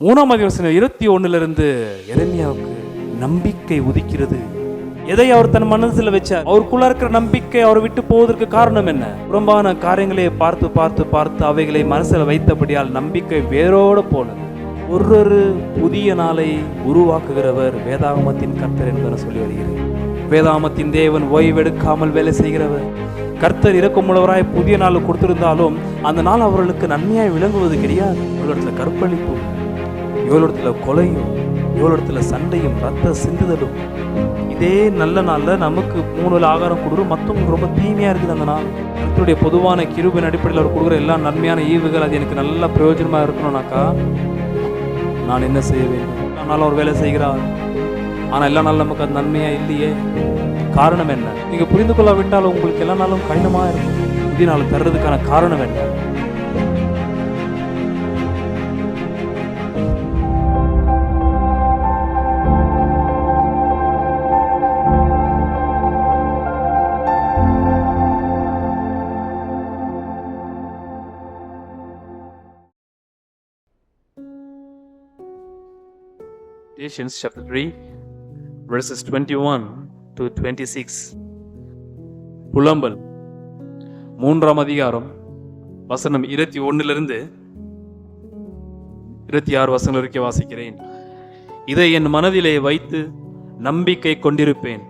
3 21 எரேமியாவுக்கு நம்பிக்கை உதிக்கிறது. எதை அவர் தன் மனசுல வச்சார்? அவருக்குள்ள இருக்கிற நம்பிக்கை அவரை விட்டு போவதற்கு காரணம் என்ன? புறம்பான காரியங்களை பார்த்து பார்த்து பார்த்து அவைகளை மனசுல வைத்தபடியால் நம்பிக்கை வேரோடு போனது. ஒரு புதிய நாளை உருவாக்குகிறவர் வேதாகமத்தின் கர்த்தர் என்பதை சொல்லி வருகிறேன். வேதாகமத்தின் தேவன் ஓய்வெடுக்காமல் வேலை செய்கிறவர். கர்த்தர் இரக்கமுள்ளவராய் புதிய நாள் கொடுத்திருந்தாலும் அந்த நாள் அவர்களுக்கு நன்மையாய் விளங்குவது கிடையாது. இவளிடத்துல கற்பழிப்பும், இவளிடத்துல கொலையும், இவளிடத்துல சண்டையும், ரத்த சிந்துதலும். இதே நல்ல நாள்ல நமக்கு 3 ஆகாரம் கொடுக்குறோம், மற்றவங்களுக்கு ரொம்ப தீமையா இருக்குது. அந்த நாள் கர்த்தருடைய பொதுவான கிருபையின் அடிப்படையில் அவர் கொடுக்குற எல்லா நன்மையான ஈவுகள் அது எனக்கு நல்ல பிரயோஜனமா இருக்கணும்னாக்கா நான் என்ன செய்ய வேண்டும்? நாள் அவர் வேலை செய்கிறார், ஆனா எல்லா நாளும் நமக்கு அது நன்மையா இல்லையே. காரணம் என்ன? நீங்க புரிந்து கொள்ளாவிட்டால் உங்களுக்கு எல்லா நாளும் கடினமா இருக்கும். புதிய நாள் தர்றதுக்கான காரணம் என்ன? Galatians chapter 3 verses 21 to 26. புலம்பல் 3 அதிகாரம் வசனம் 21 26 வசனம் வரைக்கும் வாசிக்கிறேன். இதை என் மனதிலே வைத்து நம்பிக்கை கொண்டிருப்பேன்.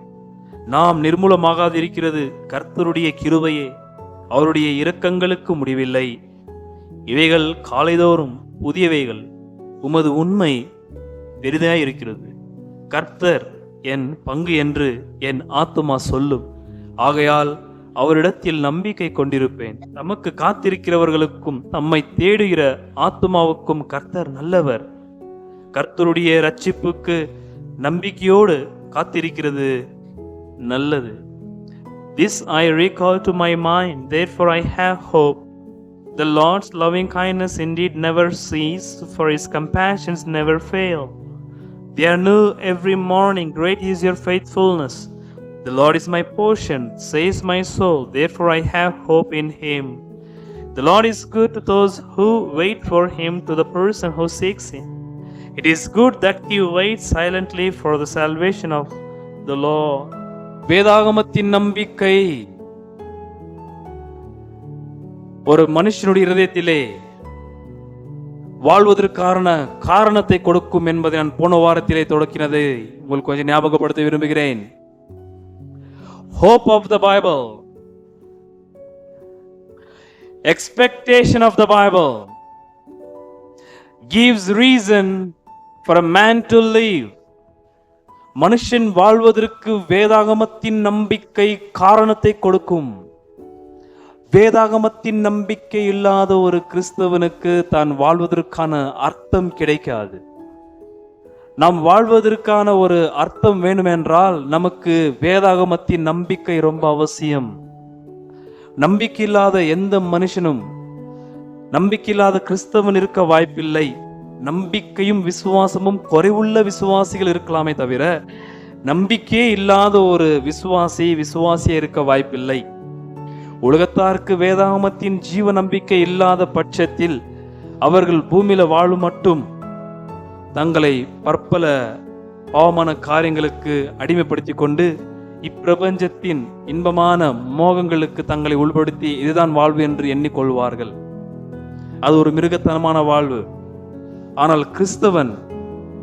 நாம் நிர்மூலமாகாதிருக்கிறது கர்த்தருடைய கிருபையே, அவருடைய இரக்கங்களுக்கு முடிவில்லை. இவைகள் காலைதோறும் புதியவைகள், உமது உண்மை பெரிதாய் இருக்கிறது. கர்த்தர் என் பங்கு என்று என் ஆத்துமா சொல்லும். ஆகையால் அவரிடத்தில் நம்பிக்கை கொண்டிருப்பேன். தமக்கு காத்திருக்கிறவர்களுக்கும் தம்மை தேடுகிற ஆத்துமாவுக்கும் கர்த்தர் நல்லவர். கர்த்தருடைய இரட்சிப்புக்கு நம்பிக்கையோடு காத்திருக்கிறது நல்லது. This I recall to my mind, therefore I have hope. The Lord's loving kindness indeed never ceases, for his compassions never fail. They are new every morning, great is your faithfulness. The Lord is my portion, says my soul, therefore I have hope in him. The Lord is good to those who wait for him, to the person who seeks him. It is good that he waits silently for the salvation of the Lord. வேதாகமத்தின் நம்பிக்கை ஒரு மனுஷனுடைய இதயத்திலே வாழ்வதற்கான காரணத்தை கொடுக்கும் என்பதை நான் போன வாரத்திலே தொடக்கினது உங்களுக்கு கொஞ்சம் ஞாபகப்படுத்த விரும்புகிறேன். Hope of the Bible, expectation of the Bible gives reason for a man to live. மனுஷன் வாழ்வதற்கு வேதாகமத்தின் நம்பிக்கை காரணத்தை கொடுக்கும். வேதாகமத்தின் நம்பிக்கை இல்லாத ஒரு கிறிஸ்தவனுக்கு தான் வாழ்வதற்கான அர்த்தம் கிடைக்காது. நாம் வாழ்வதற்கான ஒரு அர்த்தம் வேண்டுமென்றால் நமக்கு வேதாகமத்தின் நம்பிக்கை ரொம்ப அவசியம். நம்பிக்கை இல்லாத எந்த மனுஷனும், நம்பிக்கை இல்லாத கிறிஸ்தவன் இருக்க வாய்ப்பில்லை. நம்பிக்கையும் விசுவாசமும் குறைவுள்ள விசுவாசிகள் இருக்கலாமே தவிர நம்பிக்கையே இல்லாத ஒரு விசுவாசியே இருக்க வாய்ப்பில்லை. உலகத்தாருக்கு வேதாகமத்தின் ஜீவ நம்பிக்கை இல்லாத பட்சத்தில் அவர்கள் பூமியில வாழும் மட்டும் தங்களை பற்பல பாவமான காரியங்களுக்கு அடிமைப்படுத்தி கொண்டு இப்பிரபஞ்சத்தின் இன்பமான மோகங்களுக்கு தங்களை உள்படுத்தி இதுதான் வாழ்வு என்று எண்ணிக்கொள்வார்கள். அது ஒரு மிருகத்தனமான வாழ்வு. ஆனால் கிறிஸ்தவன்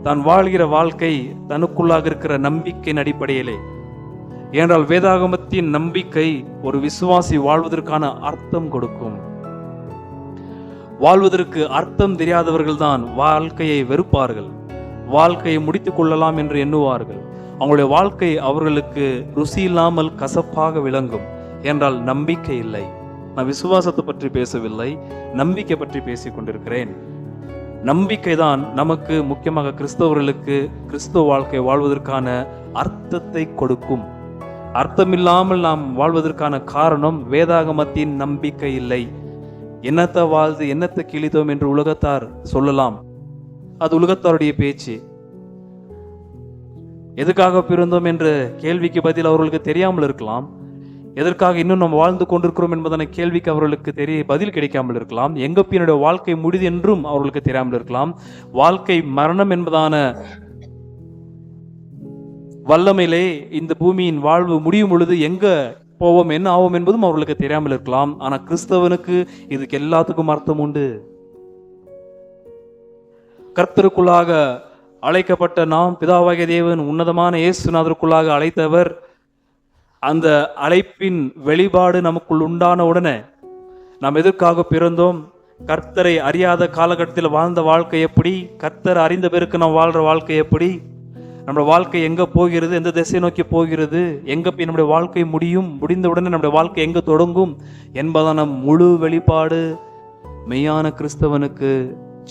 தான் வாழ்கிற வாழ்க்கை தனக்குள்ளாக இருக்கிற நம்பிக்கையின் அடிப்படையிலே. ஏனென்றால் வேதாகமத்தின் நம்பிக்கை ஒரு விசுவாசி வாழ்வதற்கான அர்த்தம் கொடுக்கும். வாழ்வதற்கு அர்த்தம் தெரியாதவர்கள் தான் வாழ்க்கையை வெறுப்பார்கள், வாழ்க்கையை முடித்துக் கொள்ளலாம் என்று எண்ணுவார்கள். அவங்களுடைய வாழ்க்கை அவர்களுக்கு ருசி இல்லாமல் கசப்பாக விளங்கும். என்றால் நம்பிக்கை இல்லை. நான் விசுவாசத்தை பற்றி பேசவில்லை, நம்பிக்கை பற்றி பேசிக் கொண்டிருக்கிறேன். நம்பிக்கை தான் நமக்கு, முக்கியமாக கிறிஸ்தவர்களுக்கு, கிறிஸ்தவ வாழ்க்கை வாழ்வதற்கான அர்த்தத்தை கொடுக்கும். அர்த்தமில்லாமல் நாம் வாழ்வதற்கான காரணம் வேதாகமத்தின் நம்பிக்கை இல்லை. என்னத்தை வாழ்ந்து என்னத்தை கிழித்தோம் என்று உலகத்தார் சொல்லலாம். அது உலகத்தாருடைய பேச்சு. எதுக்காக பிறந்தோம் என்ற கேள்விக்கு பதில் அவர்களுக்கு தெரியாமல் இருக்கலாம். எதற்காக இன்னும் நம்ம வாழ்ந்து கொண்டிருக்கிறோம் என்பதான கேள்விக்கு அவர்களுக்கு பதில் கிடைக்காமல் இருக்கலாம். எங்க என்னுடைய வாழ்க்கை முடிது என்றும் அவர்களுக்கு தெரியாமல் இருக்கலாம். வாழ்க்கை மரணம் என்பதான வல்லமையிலே இந்த பூமியின் வாழ்வு முடியும் பொழுது எங்க போவோம், என்ன ஆவோம் என்பதும் அவர்களுக்கு தெரியாமல் இருக்கலாம். ஆனா கிறிஸ்தவனுக்கு இதுக்கு எல்லாத்துக்கும் அர்த்தம் உண்டு. கர்த்தருக்குள்ளாக அழைக்கப்பட்ட நாம், பிதாவாகிய தேவன் உன்னதமான இயேசுநாதருக்குள்ளாக அழைத்தவர், அந்த அழைப்பின் வெளிப்பாடு நமக்குள் உண்டான உடனே நாம் எதற்காக பிறந்தோம், கர்த்தரை அறியாத காலகட்டத்தில் வாழ்ந்த வாழ்க்கை எப்படி, கர்த்தர் அறிந்த பிறகு நாம் வாழ்ற வாழ்க்கை எப்படி, நம்முடைய வாழ்க்கை எங்க போகிறது, எந்த திசை நோக்கி போகிறது, எங்க போய் நம்முடைய வாழ்க்கை முடியும், முடிந்த உடனே நம்முடைய வாழ்க்கை எங்க தொடங்கும் என்பதான முழு வெளிப்பாடு மெய்யான கிறிஸ்தவனுக்கு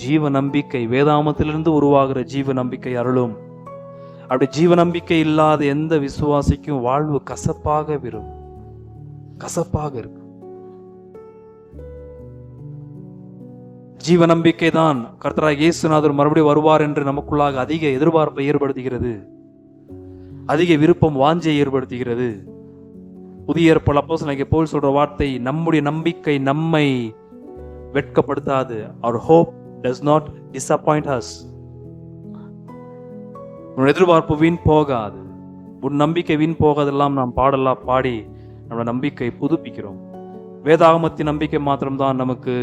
ஜீவ நம்பிக்கை, வேதாமத்திலிருந்து உருவாகிற ஜீவ நம்பிக்கை அருளும். அப்படி ஜீவ நம்பிக்கை இல்லாத எந்த விசுவாசிக்கும் வாழ்வு கசப்பாக இருக்கும். ஜீவ நம்பிக்கை தான் கர்த்தராகிய இயேசுநாதர் மறுபடியும் வருவார் என்று நமக்குள்ளாக அதிக எதிர்பார்ப்பை ஏற்படுத்துகிறது, அதிக விருப்பம் வாஞ்சையை ஏற்படுத்துகிறது. புதிய ஏற்பாடு அப்போஸ்தலனாகிய பவுல் சொல்ற வார்த்தை, நம்முடைய நம்பிக்கை நம்மை வெட்கப்படுத்தாது. Our hope does not disappoint us. உன் எதிர்பார்ப்பு வீண் போகாது, உன் நம்பிக்கை வீண் போகாதெல்லாம் நாம் பாடலாம் பாடி நம்மளோட நம்பிக்கை புதுப்பிக்கிறோம். வேதாகமத்தின் நம்பிக்கை மாத்திரம்தான் நமக்கு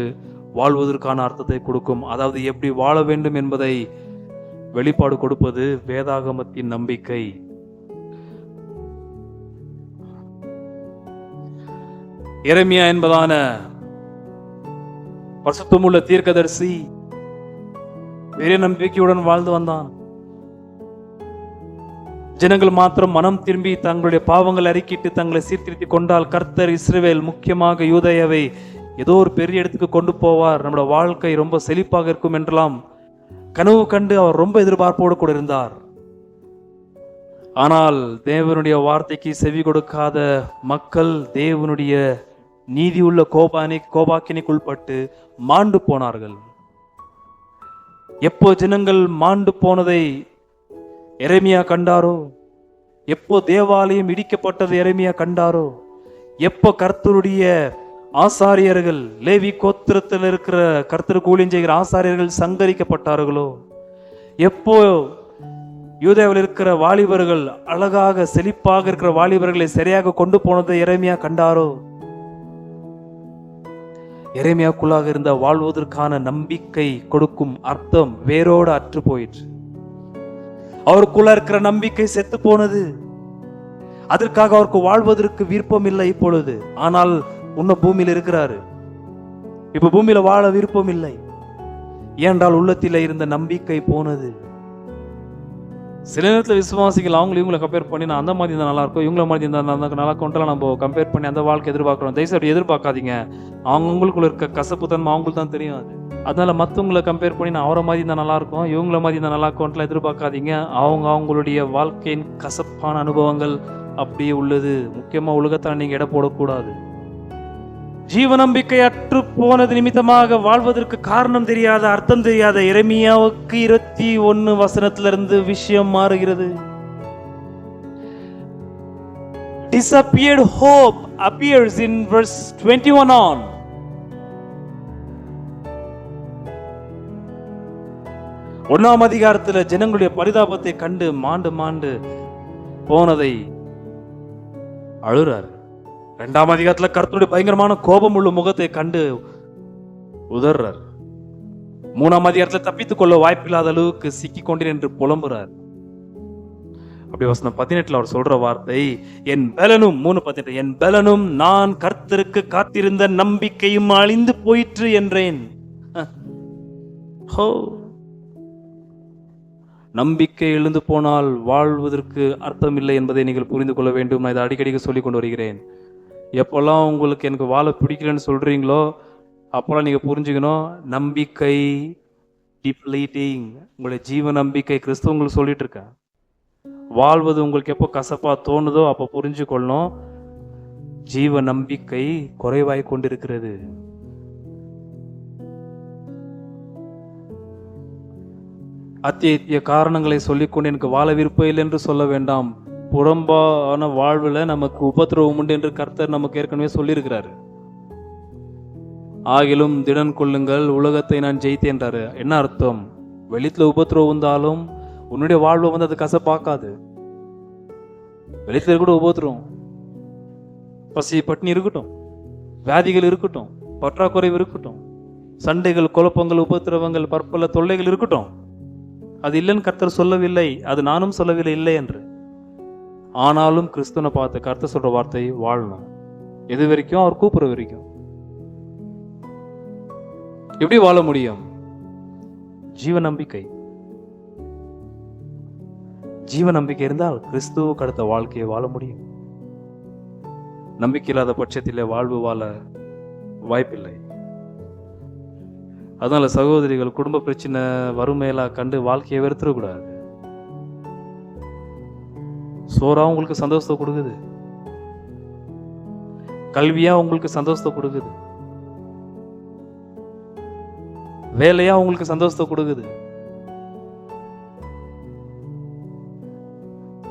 வாழ்வதற்கான அர்த்தத்தை கொடுக்கும். அதாவது எப்படி வாழ வேண்டும் என்பதை வெளிப்பாடு கொடுப்பது வேதாகமத்தின் நம்பிக்கை. எரேமியா என்பதான பரிசுத்தமுள்ள தீர்க்கதரிசி பெரிய நம்பிக்கையுடன் வாழ்ந்து வந்தான். ஜனங்கள் மாத்திரம் மனம் திரும்பி தங்களுடைய பாவங்கள் அறிக்கிட்டு தங்களை சீர்திருத்திக் கொண்டால் கர்த்தர் இஸ்ரவேல், முக்கியமாக யூதேயாவை ஏதோ ஒரு பெரிய இடத்துக்கு கொண்டு போவார், நம்முடைய வாழ்க்கை ரொம்ப செழிப்பாக இருக்கும் என்றெல்லாம் கனவு கண்டு அவர் ரொம்ப எதிர்பார்ப்போடு கூட இருந்தார். ஆனால் தேவனுடைய வார்த்தைக்கு செவி கொடுக்காத மக்கள் தேவனுடைய நீதியுள்ள கோபாக்கினைக்குள்பட்டு மாண்டு போனார்கள். எப்போ ஜனங்கள் மாண்டு போனதை எரேமியா கண்டாரோ, எப்போ தேவாலயம் இடிக்கப்பட்டது எரேமியா கண்டாரோ, எப்போ கர்த்தருடைய ஆசாரியர்கள், லேவி கோத்திரத்தில் இருக்கிற கர்த்தருக்கு ஊழியம் செய்கிற ஆசாரியர்கள் சங்கரிக்கப்பட்டார்களோ, எப்போ யூதேவில் இருக்கிற வாலிபர்கள், அழகாக செழிப்பாக இருக்கிற வாலிபர்களை சரியாக கொண்டு போனதை எரேமியா கண்டாரோ, எரேமியாக்குள்ளாக இருந்த வாழ்வதற்கான நம்பிக்கை கொடுக்கும் அர்த்தம் வேரோடு அற்று போயிற்று. அவருக்குள்ள இருக்கிற நம்பிக்கை செத்து போனது. அதற்காக அவருக்கு வாழ்வதற்கு விருப்பம் இல்லை இப்பொழுது. ஆனால் உன்ன பூமியில் இருக்கிறாரு, இப்ப பூமியில வாழ விருப்பம் இல்லை. ஏனென்றால் உள்ளத்தில இருந்த நம்பிக்கை போனது. சில நேரத்தில் விசுவாசிகள் இவங்களை கம்பேர் பண்ணி நான் அந்த மாதிரி இருந்தால் நல்லா இருக்கும், இவங்கள மாதிரி இருந்தால் நல்லா இருக்கும்லாம் நம்ம கம்பேர் பண்ணி அந்த வாழ்க்கை எதிர்பார்க்கிறோம். தயவுசெய்து எதிர்பார்க்காதீங்க. அவங்களுக்குள்ள இருக்க கசப்பு தன்மை அவங்களுக்கு தான் தெரியும். அதனால மற்றவங்களை கம்பேர் பண்ணி நான் அவரை மாதிரி இருந்தால் நல்லா இருக்கும், இவங்கள மாதிரி இருந்தால் நல்லா இருக்கும்லாம் எதிர்பார்க்காதீங்க. அவங்களுடைய வாழ்க்கையின் கசப்பான அனுபவங்கள் அப்படியே உள்ளது. முக்கியமா உலகத்தால் நீங்க எடை போடக்கூடாது. ஜீவ நம்பிக்கை அற்று போனது நிமித்தமாக வாழ்வதற்கு காரணம் தெரியாத, அர்த்தம் தெரியாத எரேமியாவுக்கு 21 வசனத்திலிருந்து விஷயம் மாறுகிறது. Disappeared hope appears in verse 21 on. ஒன்னாம் அதிகாரத்தில் ஜனங்களுடைய பரிதாபத்தை கண்டு மாண்டு போனதை அழுறார். 2ஆம் அதிகாரத்தில் கர்த்தருடைய பயங்கரமான கோபம் உள்ள முகத்தை கண்டு உதர்றார். 3ஆம் அதிகாரத்தில் தப்பித்துக் கொள்ள வாய்ப்பில்லாத அளவுக்கு சிக்கி கொண்டேன் என்று புலம்புறார். அப்படி வசனம் 18 அவர் சொல்ற வார்த்தை, என் பலனும் 3:18, என் பலனும் நான் கர்த்தருக்கு காத்திருந்த நம்பிக்கையும் அழிந்து போயிற்று என்றேன். நம்பிக்கை எழுந்து போனால் வாழ்வதற்கு அர்த்தம் இல்லை என்பதை நீங்கள் புரிந்து கொள்ள வேண்டும். நான் இதை அடிக்கடி சொல்லிக் கொண்டு வருகிறேன். எப்பெல்லாம் உங்களுக்கு எனக்கு வாழ பிடிக்கலன்னு சொல்றீங்களோ அப்போல்லாம் நீங்க புரிஞ்சுக்கணும், நம்பிக்கை டிப்ளீட்டிங். உங்களுடைய ஜீவ நம்பிக்கை கிறிஸ்துவ உங்களுக்கு சொல்லிட்டு இருக்கேன். வாழ்வது உங்களுக்கு எப்போ கசப்பா தோணுதோ அப்போ புரிஞ்சு கொள்ளணும், ஜீவ நம்பிக்கை குறைவாய் கொண்டிருக்கிறது. அத்திய காரணங்களை சொல்லிக்கொண்டு எனக்கு வாழ விருப்பம் இல்லை என்று சொல்ல வேண்டாம். புறம்பான வாழ்வுல நமக்கு உபத்திரவம் உண்டு என்று கர்த்தர் நமக்கு ஏற்கனவே சொல்லியிருக்கிறாரு. ஆகிலும் திடன் கொள்ளுங்கள், உலகத்தை நான் ஜெயித்தேன்றாரு. என்ன அர்த்தம்? வெளித்துல உபத்திரவம் வந்தாலும் உன்னுடைய வாழ்வை வந்து அது கசப்பாக்காது. வெளித்துல கூட உபத்திரவம், பசி பட்டினி இருக்கட்டும், வியாதிகள் இருக்கட்டும், பற்றாக்குறைவு இருக்கட்டும், சண்டைகள், குழப்பங்கள், உபத்திரவங்கள், பற்பல தொல்லைகள் இருக்கட்டும், அது இல்லைன்னு கர்த்தர் சொல்லவில்லை, அது நானும் சொல்லவில்லை இல்லை என்று. ஆனாலும் கிறிஸ்துவனை பார்த்து கர்த்தர் சொல்ற வார்த்தை வாழணும். எது வரைக்கும்? அவர் கூப்பிடுற வரைக்கும். எப்படி வாழ முடியும்? ஜீவ நம்பிக்கை. ஜீவ நம்பிக்கை இருந்தால் கிறிஸ்துவுக்கு அடுத்த வாழ்க்கையை வாழ முடியும். நம்பிக்கை இல்லாத பட்சத்திலே வாழ்வு வாழ வாய்ப்பில்லை. அதனால சகோதரிகள், குடும்ப பிரச்சனை, வறுமையெல்லாம் கண்டு வாழ்க்கையை வெறுத்துடக்கூடாது. சோறா உங்களுக்கு சந்தோஷத்தை கொடுக்குது, கல்வியா உங்களுக்கு சந்தோஷத்தை கொடுக்குது, வேலையா உங்களுக்கு சந்தோஷத்தை கொடுக்குது.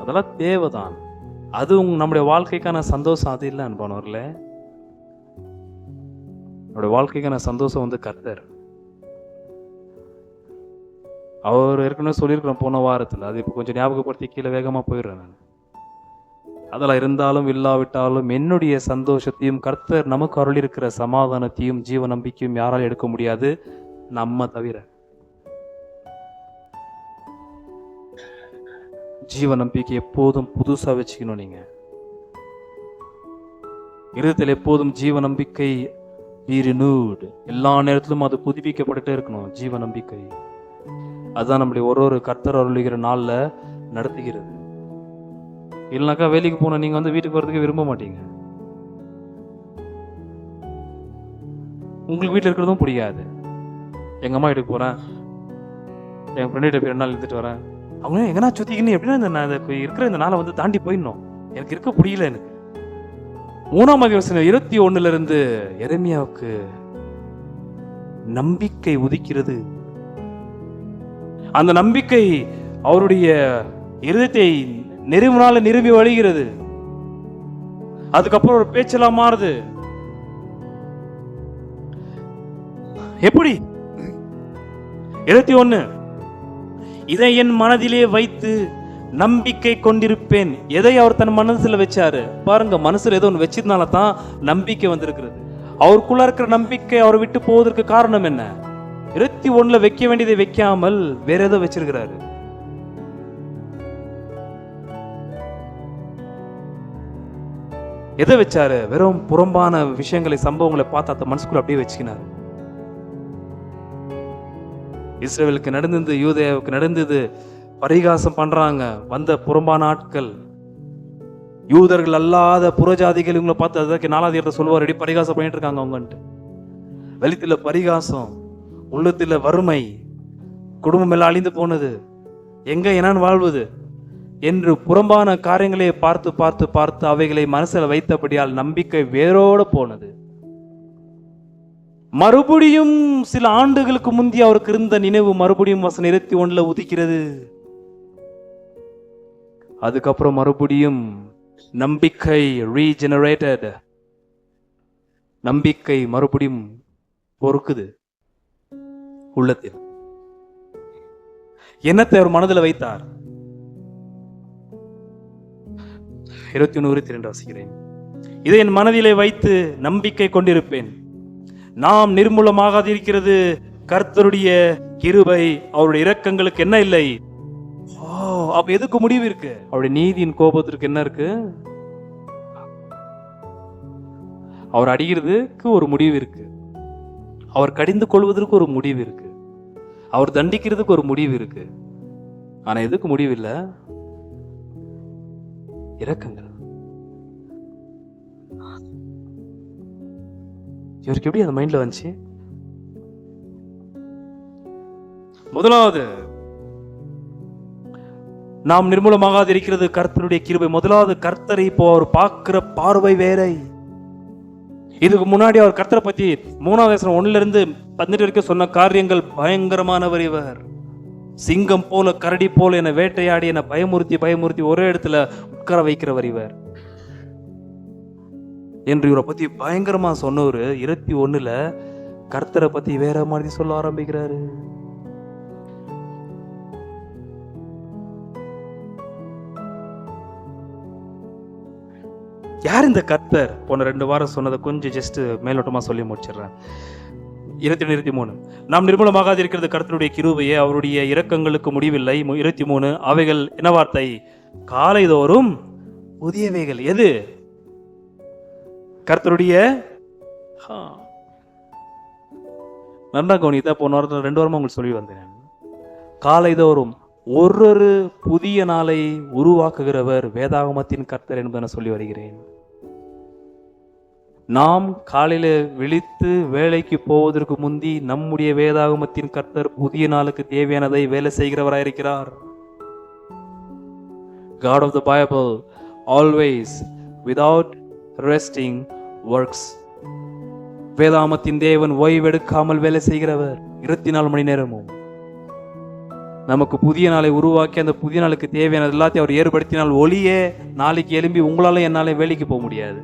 அதெல்லாம் தேவைதான். அது நம்முடைய வாழ்க்கைக்கான சந்தோஷம் அது இல்லை அன்பானவர்கள. நம்முடைய வாழ்க்கைக்கான சந்தோஷம் வந்து கர்த்தர். அவர் ஏற்கனவே சொல்லியிருக்கிறோம் போன வாரத்தில். அது இப்போ கொஞ்சம் ஞாபகப்படுத்தி கீழே வேகமாக போயிடுறேன் நான். அதெல்லாம் இருந்தாலும் இல்லாவிட்டாலும் என்னுடைய சந்தோஷத்தையும் கர்த்தர் நமக்கு அருளியிருக்கிற சமாதானத்தையும் ஜீவ நம்பிக்கையும் யாராலும் எடுக்க முடியாது, நம்ம தவிர. ஜீவ நம்பிக்கை எப்போதும் புதுசா வச்சுக்கணும். நீங்க இருதயத்தில் எப்போதும் ஜீவ நம்பிக்கை be renewed. எல்லா நேரத்திலும் அது புதுப்பிக்கப்பட்டுட்டே இருக்கணும். ஜீவ நம்பிக்கை அதுதான் நம்முடைய ஒரு கர்த்தர் அருளுகிற நாள்ல நடத்துகிறது. இல்லைனாக்கா வேலைக்கு போன நீங்க வந்து வீட்டுக்கு வர்றதுக்கு விரும்ப மாட்டீங்க. உங்களுக்கு வீட்டில் இருக்கிறதும் பிடிக்காது. எங்க அம்மா வீட்டுக்கு போறேன், என் ஃப்ரெண்டு போய் 2 நாள் இருந்துட்டு வரேன், அவங்க எங்கன்னா சுத்திக்கின்னு எப்படின்னா இருக்கிற இந்த நாளை வந்து தாண்டி போயிடணும், எனக்கு இருக்க முடியல. எனக்கு 3ஆம் அதிகாரம் 21 எரேமியாவுக்கு நம்பிக்கை உதிக்கிறது. அந்த நம்பிக்கை அவருடைய இருதயத்தை நிறுவி வழிகிறது. அதுக்கப்புறம் ஒரு பேச்செல்லாம் மாறுது. எப்படி? 21 இதை என் மனதிலே வைத்து நம்பிக்கை கொண்டிருப்பேன். எதை அவர் தன் மனசுல வச்சாரு பாருங்க. மனசுல ஏதோ ஒன்று வச்சதுனால தான் நம்பிக்கை வந்திருக்கிறது. அவருக்குள்ள இருக்கிற நம்பிக்கை அவரை விட்டு போவதற்கு காரணம் என்ன? 21 வைக்க வேண்டியதை வைக்காமல் வேற ஏதோ வச்சிருக்கிறாரு. எதை வச்சாரு? வெறும் புறம்பான விஷயங்களை, சம்பவங்களை பார்த்து அந்த மனசுக்குள்ள அப்படியே வச்சுக்கினாரு. இஸ்ரவேலுக்கு நடந்தது, யூதேயாவுக்கு நடந்தது, பரிகாசம் பண்றாங்க வந்த புறம்பான ஆட்கள், யூதர்கள் அல்லாத புறஜாதிகள். இவங்களை பார்த்து அதுக்கு 4ஆம் அதிகாரத்தை சொல்லுவார், ரெடி பரிகாசம் பண்ணிட்டு இருக்காங்க அவங்கன்ட்டு. வெளித்துல பரிகாசம், உள்ளத்துல வறுமை, குடும்பம் எல்லாம் அழிந்து போனது, எங்க என்னன்னு வாழ்வது என்று புறம்பான காரியங்களை பார்த்து பார்த்து பார்த்து அவைகளை மனசுல வைத்தபடியால் நம்பிக்கை வேரோட போனது. மறுபடியும் சில ஆண்டுகளுக்கு முந்தி அவருக்கு இருந்த நினைவு மறுபடியும் வசனம் 21 உதிக்கிறது. அதுக்கப்புறம் மறுபடியும் நம்பிக்கை ரீஜெனரேட்டட், நம்பிக்கை மறுபடியும் பொறுக்குது உள்ளத்தில். என்னத்தை அவர் மனதில் வைத்தார்? 21:22 வாசிக்கிறேன். இதை என் மனதிலே வைத்து நம்பிக்கை கொண்டிருப்பேன். நாம் நிர்மூலமாகாதிருக்கிறது கர்த்தருடைய கிருபை, அவருடைய இரக்கங்களுக்கு என்ன இல்லை. அப்ப எதுக்கு முடிவு இருக்கு? அவருடைய நீதியின் கோபத்திற்கு என்ன இருக்கு? அவர் அடிக்கிறதுக்கு ஒரு முடிவு இருக்கு, அவர் கடிந்து கொள்வதற்கு ஒரு முடிவு இருக்கு, அவர் தண்டிக்கிறதுக்கு ஒரு முடிவு இருக்கு. ஆனா எதுக்கு முடிவு இல்லை? இரக்கங்கள். இவருக்கு எப்படி அந்த மைண்ட்ல வந்துச்சு? முதலாவது, நாம் நிர்மூலமாகாது இருக்கிறது கர்த்தருடைய கிருபை. முதலாவது கர்த்தரை இப்போ அவர் பார்க்கிற பார்வை வேற. இதுக்கு முன்னாடி அவர் கர்த்தரை பத்தி 3ஆம் வசனம் 1 இருந்து 18 வரைக்கும் சொன்ன காரியங்கள் பயங்கரமானவர். இவர் சிங்கம் போல கரடி போல என்னை வேட்டையாடி என்னை பயமுறுத்தி ஒரே இடத்துல உட்கார வைக்கிறவர் இவர் என்று இவரை பத்தி பயங்கரமா சொன்னவர் 21ல கர்த்தரை பத்தி வேற மாதிரி சொல்ல ஆரம்பிக்கிறாரு. யார் இந்த கர்த்தர்? போன 2 வாரம் சொன்னதை கொஞ்சம் ஜஸ்ட் மேலோட்டமா சொல்லி முடிச்சிடுறேன். 22-23 நாம் நிர்மூலமாக இருக்கிறது கர்த்தருடைய கிருபையே, அவருடைய இரக்கங்களுக்கு முடிவில்லை. 23 அவைகள் என்ன வார்த்தை? காலைதோறும் புதியவைகள். எது? கர்த்தருடைய நல்லா கவனித்தா போன வாரத்தில் 2 வாரமா உங்களுக்கு சொல்லி வந்தேன். காலைதோறும் ஒரு புதிய நாளை உருவாக்குகிறவர் வேதாகமத்தின் கர்த்தர் என்பதை சொல்லி வருகிறேன். நாம் காலையில விழித்து வேலைக்கு போவதற்கு முந்தி நம்முடைய வேதாகமத்தின் கர்த்தர் புதிய நாளுக்கு தேவையானதை வேலை செய்கிறவராயிருக்கிறார். God of the Bible always without resting works. வேதாகமத்தின் தேவன் ஓய்வெடுக்காமல் வேலை செய்கிறவர் 24 மணி நேரமும். நமக்கு புதிய நாளை உருவாக்கி அந்த புதிய நாளுக்கு தேவையானது எல்லாத்தையும் அவர் ஏற்படுத்தினால் ஒளியே நாளைக்கு எழும்பி உங்களால என்னால வேலைக்கு போக முடியாது.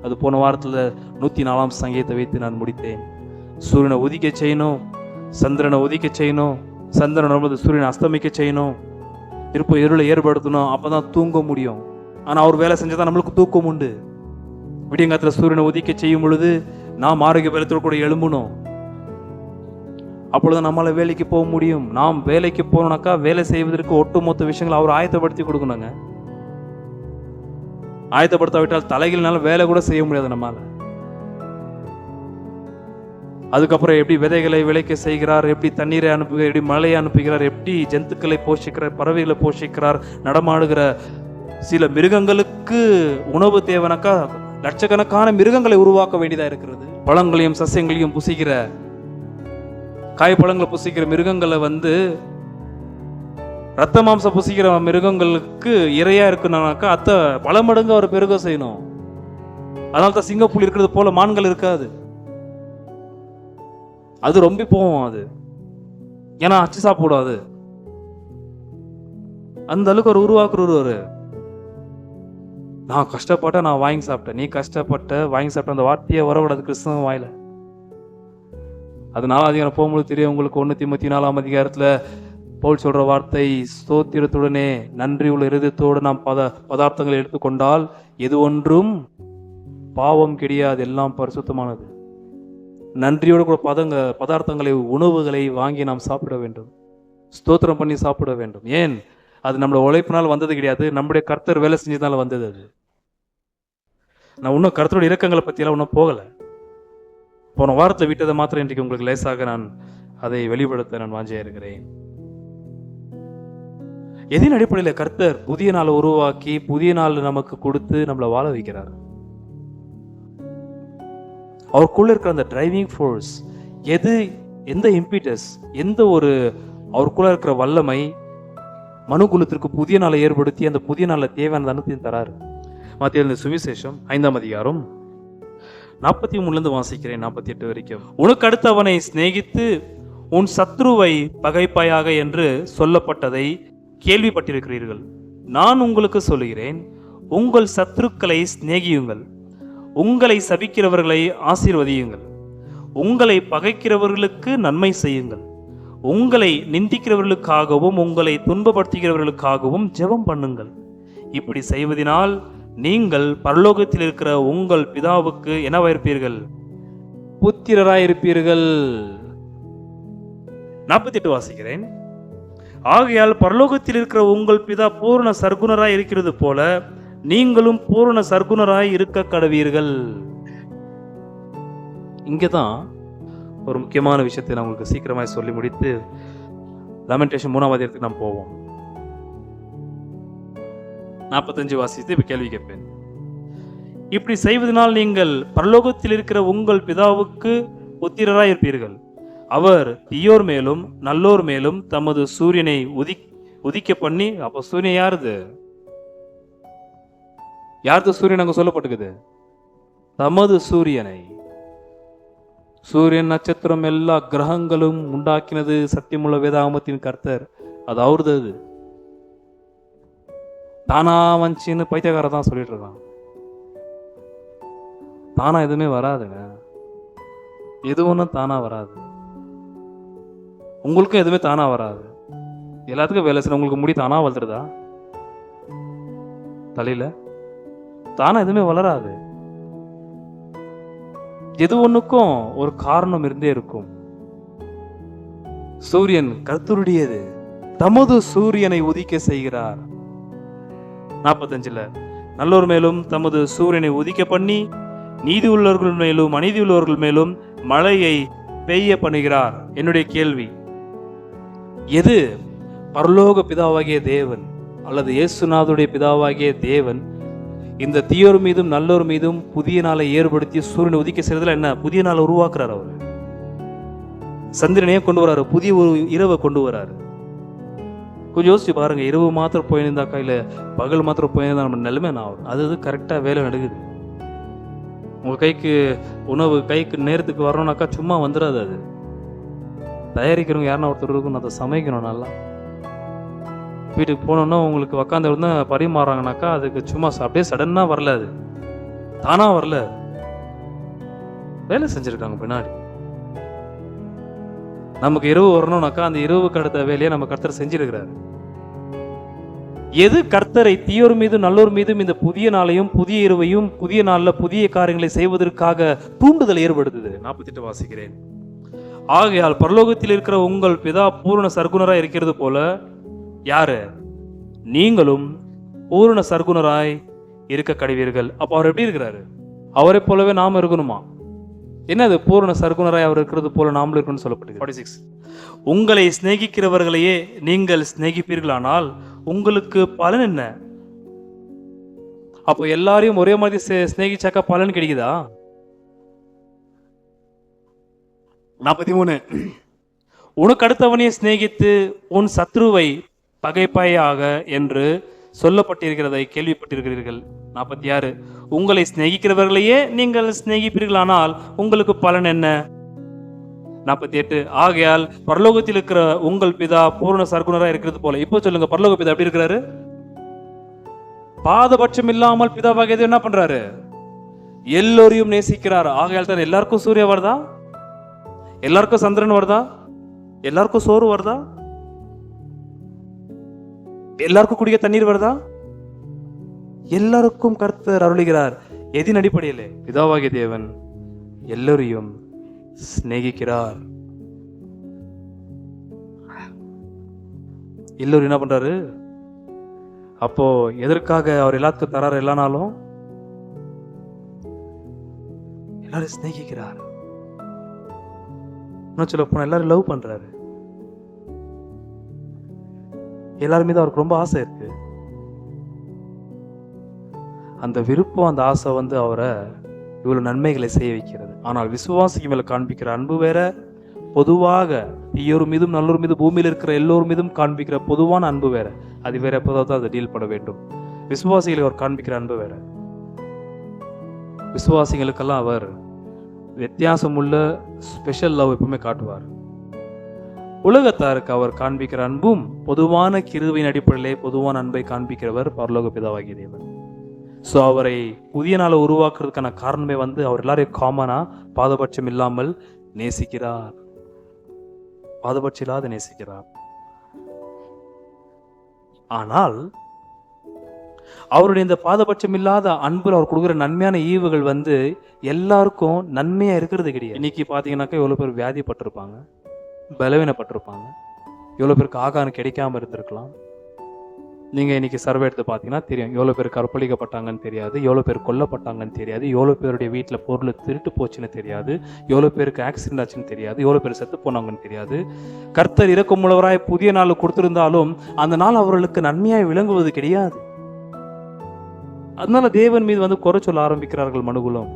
அது போன வாரத்தில் 104ஆம் சங்கீதத்தை வைத்து நான் முடித்தேன். சூரியனை உதிக்க செய்யணும், சந்திரனை உதிக்க செய்யணும், சந்திரன் வரும்போது சூரியனை அஸ்தமிக்க செய்யணும், திருப்ப இருளை ஏற்படுத்தணும், அப்பதான் தூங்க முடியும். ஆனா அவர் வேலை செஞ்சதான் நம்மளுக்கு தூக்கம் உண்டு. விடியங்காலத்தில் சூரியனை உதிக்க செய்யும் பொழுது நாம் ஆரோக்கிய பலத்தோடு கூட எழும்பணும். அப்பொழுது நம்மளால வேலைக்கு போக முடியும். நாம் வேலைக்கு போனோம்னாக்கா வேலை செய்வதற்கு ஒட்டுமொத்த விஷயங்களை அவர் ஆயத்தப்படுத்தி கொடுக்கணுங்க. ஆயத்தப்படுத்தாவிட்டால் தலைகள்னால வேலை கூட செய்ய முடியாது நம்மால. அதுக்கப்புறம் எப்படி விதைகளை விளைக்க செய்கிறார், எப்படி தண்ணீரை அனுப்புகிறார், எப்படி மழையை அனுப்புகிறார், எப்படி ஜந்துக்களை போஷிக்கிறார், பறவைகளை போஷிக்கிறார், நடமாடுகிற சில மிருகங்களுக்கு உணவு தேவைனாக்கா லட்சக்கணக்கான மிருகங்களை உருவாக்க வேண்டியதா இருக்கிறது. பழங்களையும் சசியங்களையும் புசிக்கிற காய்பழங்களை புசிக்கிற மிருகங்களை ரத்த மாம்சம் புசிக்கிற மிருகங்களுக்கு இரையா இருக்குனாக்கா அத்தை பல மடங்கு அவர் பெருக செய்யணும். அதனால தான் சிங்கப்பூல் இருக்கிறது போல மான்கள் இருக்காது. அது ரொம்ப போவோம். அது ஏன்னா அச்சு சாப்பிடாது. அந்த அளவுக்கு ஒரு உருவாக்குறவர். நான் கஷ்டப்பட்ட நான் வாங்கி சாப்பிட்டேன், நீ கஷ்டப்பட்ட வாங்கி சாப்பிட்ட அந்த வார்த்தையை வரவிடாது கிறிஸ்தவ வாயில. அதனால அதிகாரம் போகும்போது தெரியும் உங்களுக்கு. 1 தீமோத்தேயு 4ஆம் அதிகாரத்துல பவுல் சொல்ற வார்த்தை, ஸ்தோத்திரத்துடனே நன்றி உள்ள இருதயத்தோடு நாம் பதார்த்தங்களை எடுத்துக்கொண்டால் எது ஒன்றும் பாவம் கிடையாது, எல்லாம் பரிசுத்தமானது. நன்றியோடு கூட பதார்த்தங்களை உணவுகளை வாங்கி நாம் சாப்பிட வேண்டும், ஸ்தோத்திரம் பண்ணி சாப்பிட வேண்டும். ஏன்? அது நம்மளோட உழைப்பினால் வந்தது கிடையாது, நம்முடைய கர்த்தர் வேலை செஞ்சதுனால வந்தது. அது நான் இன்னும் கர்த்தரோட இரக்கங்களை பற்றியெல்லாம் இன்னும் போகலை. போன வாரத்தில் விட்டதை மாத்திரம் இன்றைக்கு உங்களுக்கு லேசாக நான் அதை வெளிப்படுத்த நான் வாஞ்சியா இருக்கிறேன். எதின் அடிப்படையில் கர்த்தர் புதிய நாளை உருவாக்கி புதிய நாள் நமக்கு கொடுத்து நம்மளை வாழ வைக்கிறார்? அவருக்குள்ள இருக்கிற அந்த டிரைவிங் ஃபோர்ஸ் எது? எந்த இம்பிட்டஸ், எந்த ஒரு அவருக்குள்ள இருக்கிற வல்லமை மனுக்குலத்திற்கு புதிய நாளை ஏற்படுத்தி அந்த புதிய நாளில் தேவையான அனுத்தையும் தராரு. மத்திய சுவிசேஷம் 5ஆம் அதிகாரம் 43 வாசிக்கிறேன், 48 வரைக்கும். உனக்கு அடுத்தவனை சிநேகித்து உன் சத்ருவை பகைப்பாயாக என்று சொல்லப்பட்டதை கேள்விப்பட்டிருக்கிறீர்கள். நான் உங்களுக்கு சொல்லுகிறேன், உங்கள் சத்துருக்களை சிநேகியுங்கள், உங்களை சபிக்கிறவர்களை ஆசீர்வதியுங்கள், உங்களை பகைக்கிறவர்களுக்கு நன்மை செய்யுங்கள், உங்களை நிந்திக்கிறவர்களுக்காகவும் உங்களை துன்பப்படுத்துகிறவர்களுக்காகவும் ஜெபம் பண்ணுங்கள். இப்படி செய்வதனால் நீங்கள் பரலோகத்தில் இருக்கிற உங்கள் பிதாவுக்கு என்னவாயிருப்பீர்கள்? புத்திரராயிருப்பீர்கள். 48 வாசிக்கிறேன். ஆகையால் பரலோகத்தில் இருக்கிற உங்கள் பிதா பூரண சர்க்குணராய் இருக்கிறது போல நீங்களும் பூரண சர்க்குணராய் இருக்க கடவீர்கள். இங்கதான் ஒரு முக்கியமான விஷயத்தை நான் உங்களுக்கு சீக்கிரமாய் சொல்லி முடித்து லமெண்டேஷன் 3ஆம் அதிகாரத்துக்கு நாம் போவோம். 45 வாசித்து இப்ப கேள்வி கேட்பேன். இப்படி செய்வதனால் நீங்கள் பரலோகத்தில் இருக்கிற உங்கள் பிதாவுக்கு புத்திரராய் இருப்பீர்கள். அவர் தீயோர் மேலும் நல்லோர் மேலும் தமது சூரியனை உதிக்க பண்ணி. அப்ப சூரியன் யாருது? யாருது சூரியன் அங்க சொல்லப்பட்டுக்குது? தமது சூரியனை. சூரியன் நட்சத்திரம் எல்லா கிரகங்களும் உண்டாக்கினது சத்தியமுள்ள வேதாகமத்தின் கர்த்தர். அது அவருது. அது தானா வந்துச்சின்னு பைத்தியக்காரன் தான் சொல்லிட்டு இருக்கான். தானா எதுவுமே வராதுங்க. எது ஒன்றும் தானா வராது. உங்களுக்கும் எதுவுமே தானா வராது. எல்லாத்துக்கும் வேலை செய்யணும். உங்களுக்கு முடி தானா வளர்த்துருதா தலையில? தானா எதுவுமே வளராது. எது ஒண்ணுக்கும் ஒரு காரணம் இருந்தே இருக்கும். சூரியன் கர்த்தருடையது, தமது சூரியனை உதிக்க செய்கிறார். 45 நல்லோர் மேலும் தமது சூரியனை உதிக்க பண்ணி நீதி உள்ளவர்கள் மேலும் அநீதி உள்ளவர்கள் மேலும் மழையை பெய்ய பண்ணுகிறார். என்னுடைய கேள்வி, எது பரலோக பிதாவாகிய தேவன் அல்லது இயேசுநாதருடைய பிதாவாகிய தேவன் இந்த தீயோர் மீதும் நல்லோர் மீதும் புதிய நாளை ஏற்படுத்தி சூரியனை உதிக்க செய்யறதுல என்ன புதிய நாளை உருவாக்குறாரு? அவரு சந்திரனையே கொண்டு வராரு, புதிய ஒரு இரவை கொண்டு வராரு. கொஞ்சம் யோசிச்சு பாருங்க. இரவு மாத்திரம் போயிருந்தாக்கா இல்ல பகல் மாத்திரம் போயிருந்தா நம்ம நிலைமை என்ன ஆகும்? அது கரெக்டா வேலை நடக்குது. உங்க கைக்கு உணவு கைக்கு நேரத்துக்கு வரணும்னாக்கா சும்மா வந்துடாது. அது தயாரிக்கிறவங்க யாருன்னா ஒருத்தர் இருக்கும், அதை சமைக்கணும். நல்லா வீட்டுக்கு போனோன்னா உங்களுக்கு உக்காந்து இருந்தா பரிமாறாங்கனாக்கா அதுக்கு சும்மா அப்படியே சடனா வரல, அது தானா வரல, வேலை செஞ்சிருக்காங்க பின்னாடி. நமக்கு இரவு வரணும்னாக்கா அந்த இரவுக்கு அடுத்த வேலையை நம்ம கர்த்தர் செஞ்சிருக்கிறாரு. எது கர்த்தரை தீயோர் மீதும் நல்லோர் மீதும் இந்த புதிய நாளையும் புதிய இரவையும் புதிய நாள்ல புதிய காரியங்களை செய்வதற்காக தூண்டுதல் ஏற்படுத்துது. 48 வாசிக்கிறேன். ஆகையால் பரலோகத்தில் இருக்கிற உங்கள் பிதா பூரண சர்க்குணராய் இருக்கிறது போல யாரு நீங்களும் பூரண சர்க்குணராய் இருக்க கடவீர்கள். அப்ப அவர் எப்படி இருக்கிறாரு? அவரை போலவே நாம இருக்கணுமா? என்னது பூரண சர்க்குணராய் அவர் இருக்கிறது போல நாமளும் இருக்கணும்னு சொல்லப்படுது. 46 உங்களை சிநேகிக்கிறவர்களையே நீங்கள் சிநேகிப்பீர்களானால் உங்களுக்கு பலன் என்ன? அப்போ எல்லாரையும் ஒரே மாதிரி சிநேகிச்சாக்கா பலன் கிடைக்குதா? 43 உனக்கு அடுத்தவனையே சிநேகித்து உன் சத்ருவை பகைப்பாயாக என்று சொல்லப்பட்டிருக்கிறதை கேள்விப்பட்டிருக்கிறீர்கள். 46 உங்களை சிநேகிக்கிறவர்களையே நீங்கள் சிநேகிப்பீர்களானால் உங்களுக்கு பலன் என்ன? 48 ஆகையால் பரலோகத்தில் இருக்கிற உங்கள் பிதா பூரண சர்க்குணரா இருக்கிறது போல. இப்போ சொல்லுங்க, பரலோக பிதா எப்படி இருக்கிறாரு? பாதபட்சம் இல்லாமல் பிதாவாக என்ன பண்றாரு? எல்லோரையும் நேசிக்கிறார். ஆகையால் தான் எல்லாருக்கும் சூரிய வருதா, எல்லாருக்கும் சந்திரன் வருதா, எல்லாருக்கும் சோறு வருதா, எல்லாருக்கும் குடிக்க தண்ணீர் வருதா? எல்லாருக்கும் கர்த்தர் அருளுகிறார். எதின் அடிப்படையில்? பிதாவாகிய தேவன் எல்லோரையும் சிநேகிக்கிறார். எல்லோரும் என்ன பண்றாரு? அப்போ எதற்காக அவர் எல்லாத்துக்கும் தராரு? எல்லா நாளும் எல்லாரும் சிநேகிக்கிறார். சொல்ல போனா எல்லாரும் லவ் பண்றாரு. எல்லாரும் மீது அவருக்கு ரொம்ப ஆசை இருக்கு. அந்த விருப்பம் அந்த ஆசை அவரை இவ்வளவு நன்மைகளை செய்ய வைக்கிறது. ஆனால் விசுவாசிக்கு மேல காண்பிக்கிற அன்பு வேற, பொதுவாக தீயோர் மீதும் நல்லோர் மீதும் பூமியில் இருக்கிற எல்லோர் மீதும் காண்பிக்கிற பொதுவான அன்பு வேற. அது வேற எப்போதாவது அதை டீல் பண்ண வேண்டும். விசுவாசிகளுக்கு அவர் காண்பிக்கிற அன்பு வேற. விசுவாசிகளுக்கெல்லாம் அவர் வித்தியாசமுள்ள ஸ்பெஷல் லவ் எப்பவுமே காட்டுவார். உலகத்தாருக்கு அவர் காண்பிக்கிற அன்பும் பொதுவான கிருபையின் அடிப்படையிலே பொதுவான அன்பை காண்பிக்கிறவர் பரலோக பிதாவாகிய தேவன். ஸோ அவரை புதிய நாளை உருவாக்குறதுக்கான காரணமே அவர் எல்லாரையும் காமனா பாதபட்சம் இல்லாமல் நேசிக்கிறார். பாதபட்சம் இல்லாத நேசிக்கிறார். ஆனால் அவருடைய இந்த பாதபட்சம் இல்லாத அன்புல அவர் கொடுக்குற நன்மையான ஈவுகள் எல்லாருக்கும் நன்மையா இருக்கிறது கிடையாது. இன்னைக்கு பாத்தீங்கன்னாக்கா எவ்வளவு பேர் வியாதிப்பட்டிருப்பாங்க, பலவீனப்பட்டிருப்பாங்க, எவ்வளவு பேருக்கு ஆகாரம் கிடைக்காம இருந்திருக்கலாம். நீங்க இன்னைக்கு சர்வே எடுத்து பார்த்தீங்கன்னா தெரியும், எவ்வளவு பேர் கற்பழிக்கப்பட்டாங்கன்னு தெரியாது, எவ்வளவு பேர் கொல்லப்பட்டாங்கன்னு தெரியாது, எவ்வளவு பேருடைய வீட்டில் பொருள் திருட்டு போச்சுன்னு தெரியாது, எவ்வளவு பேருக்கு ஆக்சிடென்ட் ஆச்சுன்னு தெரியாது, எவ்வளவு பேர் செத்து போனாங்கன்னு தெரியாது. கர்த்தர் இரக்கமுள்ளவராய் புதிய நாள் கொடுத்திருந்தாலும் அந்த நாள் அவர்களுக்கு நன்மையாய் விளங்குவது கிடையாது. அதனால தேவன் மீது குறை சொல்ல ஆரம்பிக்கிறார்கள் மனுகுலம்.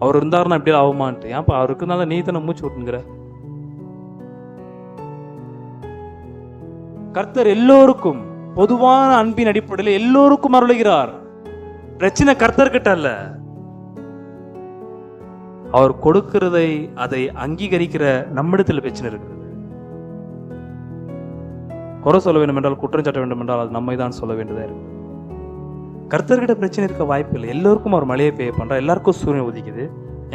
அவர் இருந்தாருன்னா இப்படி ஆகுமான்ட்டு. ஏன்ப்பா அவருக்கு இருந்தாலும் நீ தானே மூச்சு விட்டுங்கிற. கர்த்தர் எல்லோருக்கும் பொதுவான அன்பின் அடிப்படையில் எல்லோருக்கும் அருளுகிறார். பிரச்சனை கர்த்தர்கிட்ட அல்ல, அவர் கொடுக்கிறதை அதை அங்கீகரிக்கிற நம்மிடத்தில் பிரச்சனை இருக்கிறது. குறை சொல்ல வேண்டும் என்றால், குற்றம் சாட்ட வேண்டும் என்றால் அது நம்மை தான் சொல்ல வேண்டியதாக இருக்கு. கர்த்தர்கிட்ட பிரச்சனை இருக்க வாய்ப்பு இல்லை. எல்லோருக்கும் அவர் மழையை பெய்ய பண்றா, எல்லாருக்கும் சூரியன் உதிக்குது.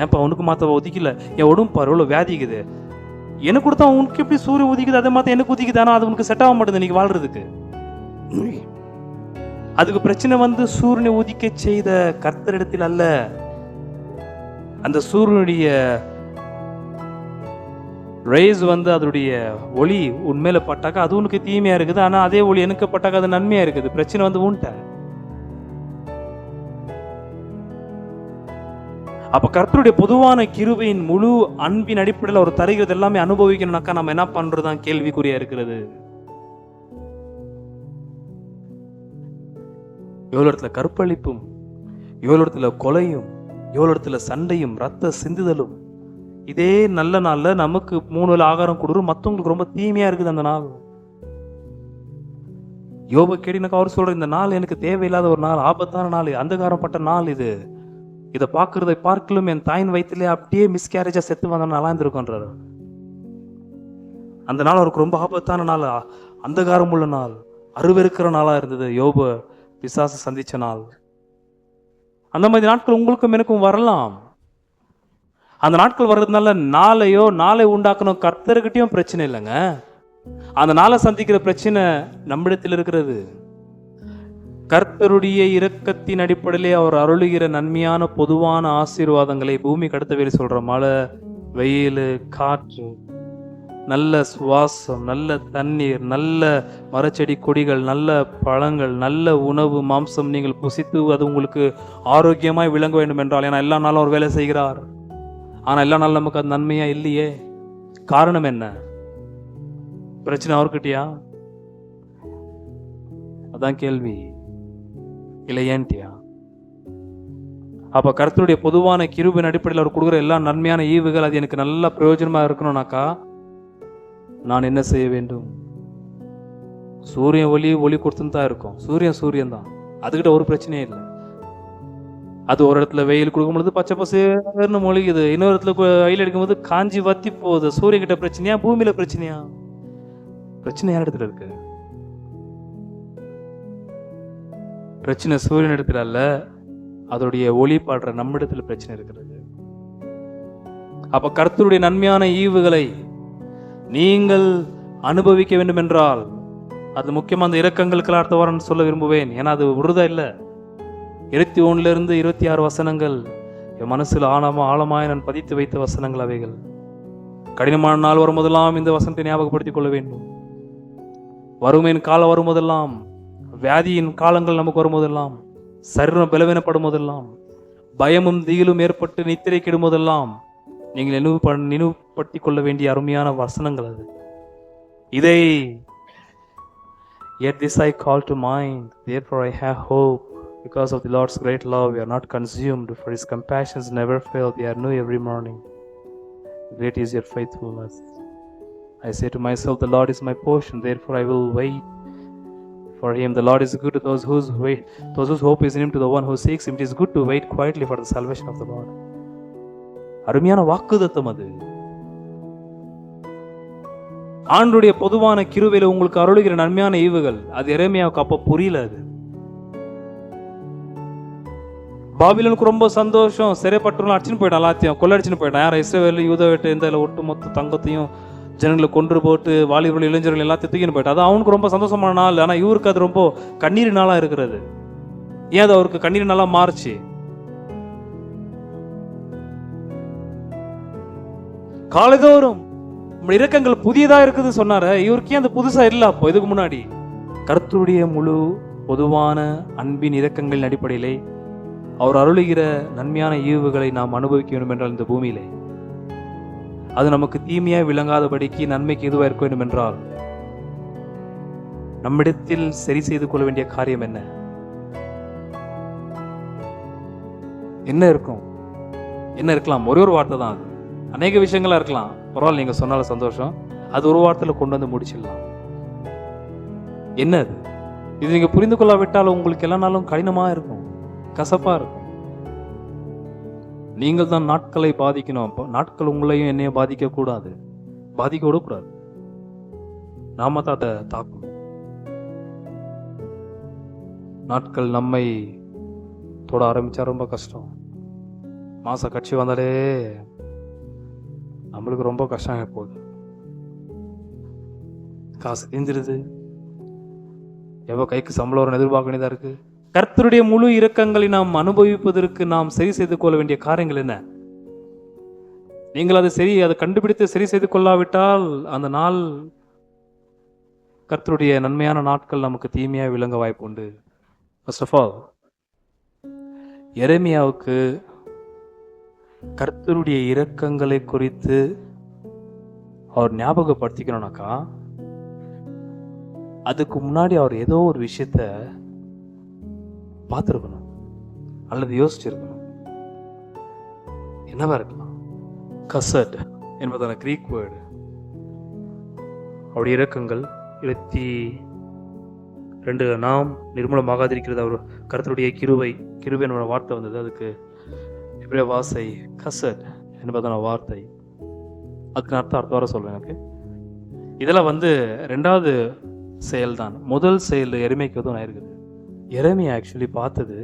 ஏன்ப்பா உனக்கு மாத்த உதிக்கல? என் உடம்பு பாரு எவ்வளோ வியாதிக்குது. எனக்கு கொடுத்தா உனக்கு எப்படி சூரியன் உதிக்குது, அதை மாத்த எனக்கு உதிக்குது. ஆனால் அது உனக்கு செட் ஆக மாட்டேங்குது இன்னைக்கு வாழ்றதுக்கு. அதுக்கு பிரச்சனை வந்து சூரியனை உதிக்க செய்த கர்த்தரிடத்தில் அல்ல. அந்த சூரியனுடைய ரேஸ் வந்து அதனுடைய ஒளி உண்மையில பட்டாக்கா அது உனக்கு தீமையா இருக்குது. ஆனா அதே ஒளி எனக்கு பட்டாக்கா அது நன்மையா இருக்குது. பிரச்சனை வந்து உன்ட்ட. அப்ப கர்த்தருடைய பொதுவான கிருபையின் முழு அன்பின் அடிப்படையில் அவர் தருகிறது எல்லாமே அனுபவிக்கணும்னாக்கா நம்ம என்ன பண்றதுதான் கேள்விக்குறியா இருக்கிறது. எவ்வளவு இடத்துல கற்பழிப்பும், எவ்வளவு இடத்துல கொலையும், எவ்வளவு இடத்துல சண்டையும் ரத்த சிந்துதலும். இதே நல்ல நாள்ல நமக்கு 3 வேளை ஆகாரம் கொடுக்குறோம், மற்றவங்களுக்கு ரொம்ப தீமையா இருக்குது அந்த நாள். யோப கேடினாக்கா அவர் சொல்ற, இந்த நாள் எனக்கு தேவையில்லாத ஒரு நாள், ஆபத்தான நாள், அந்தகாரப்பட்ட நாள் இது. இதை பார்க்கறதை பார்க்கலும் என் தாயின் வயிற்றிலே அப்படியே மிஸ்கேரேஜா செத்து வந்த நாளா இருந்திருக்குன்றாரு. அந்த நாள் அவருக்கு ரொம்ப ஆபத்தான நாள், அந்தகாரம் உள்ள நாள், அருவருக்கிற நாளா இருந்தது. யோப பிசாசு சந்திச்ச நாள். அந்த மாதிரி நாட்கள் உங்களுக்கும் எனக்கும் வரலாம். அந்த நாட்கள் வர்றதுனால நாளை உண்டாக்கணும் கர்த்தர்கிட்டயும் பிரச்சனை இல்லைங்க. அந்த நாளை சந்திக்கிற பிரச்சனை நம்மிடத்தில் இருக்கிறது. கர்த்தருடைய இரக்கத்தின் அடிப்படையிலே அவர் அருளுகிற நன்மையான பொதுவான ஆசீர்வாதங்களை பூமி கடத்த வேலை சொல்ற மழை, வெயில், காற்று, நல்ல சுவாசம், நல்ல தண்ணீர், நல்ல மரச்செடி கொடிகள், நல்ல பழங்கள், நல்ல உணவு, மாம்சம் நீங்கள் புசித்து அது உங்களுக்கு ஆரோக்கியமாய் விளங்க வேண்டும் என்றால், ஏன்னா எல்லா நாளும் அவர் வேலை செய்கிறார். ஆனா எல்லா நாளும் நமக்கு அது நன்மையா இல்லையே. காரணம் என்ன? பிரச்சனை அவர்கிட்டயா? அதான் கேள்வி. இல்லை ஏன்ட்டியா? அப்ப கர்த்தருடைய பொதுவான கிருபையின் அடிப்படையில் அவர் கொடுக்குற எல்லா நன்மையான ஈவுகள் அது எனக்கு நல்ல பிரயோஜனமா இருக்கணும்னாக்கா நான் என்ன செய்ய வேண்டும்? சூரியன் ஒளி கொடுத்துன்னு தான் இருக்கும். சூரியன் தான், அதுகிட்ட ஒரு பிரச்சனையே இல்லை. அது ஒரு இடத்துல வெயில் கொடுக்கும்போது பச்சை பசேர்னு மொழிகுது, இன்னொரு இடத்துல வெயில் அடிக்கும்போது காஞ்சி வத்தி போகுது. சூரியன் கிட்ட பிரச்சனையா, பூமியில பிரச்சனையா? பிரச்சனை யார் இடத்துல இருக்கு? பிரச்சனை சூரியன் இடத்துல அல்ல, அதோடைய ஒளி பாடுற நம்ம இடத்துல பிரச்சனை இருக்கிறது. அப்ப கர்த்தருடைய நன்மையான ஈவுகளை நீங்கள் அனுபவிக்க வேண்டும் என்றால், அது முக்கியமா அந்த இரக்கங்களுக்கு அடுத்த வாரம் சொல்ல விரும்புவேன். ஏன்னா அது விடுதா இல்லை. 21 to 26 வசனங்கள் என் மனசில் ஆழமாய் நான் பதித்து வைத்த வசனங்கள் அவைகள். கடினமான நாள் வரும்போதெல்லாம் இந்த வசனத்தை ஞாபகப்படுத்திக் கொள்ள வேண்டும். வறுமையின் காலம் வரும்போதெல்லாம், வியாதியின் காலங்கள் நமக்கு வரும்போதெல்லாம், சரீரம் பலவீனப்படும் போதெல்லாம், பயமும் திகிலும் ஏற்பட்டு நித்திரை கெடும் போதெல்லாம் நீங்கள் நினைவுபடுத்திக் கொள்ள வேண்டிய அருமையான வசனங்கள் அது. இதை Yet this I call to mind, therefore I have hope. Because of the Lord's great love, we are not consumed, for His compassions never fail. They are new every morning. Great is your faithfulness. I say to myself, the Lord is my portion, therefore I will wait for Him. The Lord is good to those whose hope is in Him, to the one who seeks Him. It is good to wait quietly for the salvation of the Lord. அருமையான வாக்குத்தத்தம் அது. ஆண்டுடைய பொதுவான கிருபையில உங்களுக்கு அருளுகிற நன்மையான ஈவுகள், அது எரேமியாவுக்கு அப்ப புரியல. அது பாபிலோனுக்கு ரொம்ப சந்தோஷம். சிறைப்பட்டு அடிச்சுன்னு போயிட்டான், எல்லாத்தையும் கொள்ளடிச்சுன்னு போயிட்டான். யார்? இஸ்ரவேல் யூதா வீட்டு இந்த ஒட்டு மொத்த தங்கத்தையும் ஜனங்களை கொன்று போட்டு வாலிபர்கள் இளைஞர்கள் எல்லாத்தையும் தூக்கின்னு போயிட்டான். அது அவனுக்கு ரொம்ப சந்தோஷமான நாள். ஆனா இவருக்கு அது ரொம்ப கண்ணீர் நாளா இருக்கிறது. ஏன் அது அவருக்கு கண்ணீர் நாளா மாறுச்சு? காலைதோறும் இரக்கங்கள் புதியதா இருக்குது சொன்னாரு. இவருக்கு ஏன் அந்த புதுசா இல்ல? அப்போ இதுக்கு முன்னாடி கர்த்தருடைய முழு பொதுவான அன்பின் இரக்கங்களின் அடிப்படையிலே அவர் அருளுகிற நன்மையான ஈவுகளை நாம் அனுபவிக்க வேண்டும் என்றால், இந்த பூமியிலே அது நமக்கு தீமையாய் விளங்காதபடிக்கு நன்மைக்கு எதுவாக இருக்க வேண்டும் என்றால், நம்மிடத்தில் சரி செய்து கொள்ள வேண்டிய காரியம் என்ன? என்ன இருக்கும்? என்ன இருக்கலாம்? ஒரே ஒரு வார்த்தை தான். அது அநேக விஷயங்களா இருக்கலாம். பரவாயில்ல, நீங்க சொன்னாலும் சந்தோஷம். அது ஒரு வார்த்தையில கொண்டு வந்து முடிச்சிடலாம். என்ன அது? இது நீங்க புரிந்து கொள்ளாவிட்டால் உங்களுக்கு எல்லா நாளும் கடினமா இருக்கும், கசப்பா இருக்கும். நீங்கள் தான் நாட்களை பாதிக்கணும். நாட்கள் உங்களையும் என்னையும் பாதிக்க கூடாது, பாதிக்க விடக்கூடாது. நாம தான் அதை தாக்கணும். நாட்கள் நம்மை தொட ஆரம்பித்தா ரொம்ப கஷ்டம். மாத கட்சி வந்தாலே நம்மளுக்கு ரொம்ப கஷ்டம் போகுது. காசு தீந்துருது, எவ்வளோ கைக்கு சம்பளம் வரும் எதிர்பார்க்க வேண்டியதாக இருக்குது. கர்த்தருடைய முழு இரக்கங்களை நாம் அனுபவிப்பதற்கு நாம் சரி செய்து கொள்ள வேண்டிய காரியங்கள் என்ன? நீங்கள் அதை கண்டுபிடித்து சரி செய்து கொள்ளாவிட்டால் அந்த நாள் கர்த்தருடைய நன்மையான நாட்கள் நமக்கு தீமையாக விளங்க வாய்ப்பு உண்டு. ஃபர்ஸ்ட் ஆஃப் ஆல், எரேமியாவுக்கு கர்த்தருடைய இரக்கங்களை குறித்து அவர் ஞாபகப்படுத்திக்கணும்னாக்கா, அதுக்கு முன்னாடி அவர் ஏதோ ஒரு விஷயத்த பார்த்துருக்கணும் அல்லது யோசிச்சிருக்கணும். என்னவா இருக்கலாம்? கசட் என்பதான கிரீக் வேர்டு. அவருடைய இரக்கங்கள் 22 நாம் நிர்மூலமாகாதிருக்கிறது. அவர் கர்த்தருடைய கிருபை என்ற வார்த்தை வந்தது. அதுக்கு எபிரேய வார்த்தை கசட் என்பதான வார்த்தை. அதுக்கு அடுத்த வாரம் சொல்றேன். எனக்கு இதெல்லாம் ரெண்டாவது செயல் தான். முதல் செயல் எருமைக்கு எதுவும் ஆயிருக்குது. எரேமியா ஆக்சுவலி பார்த்தது,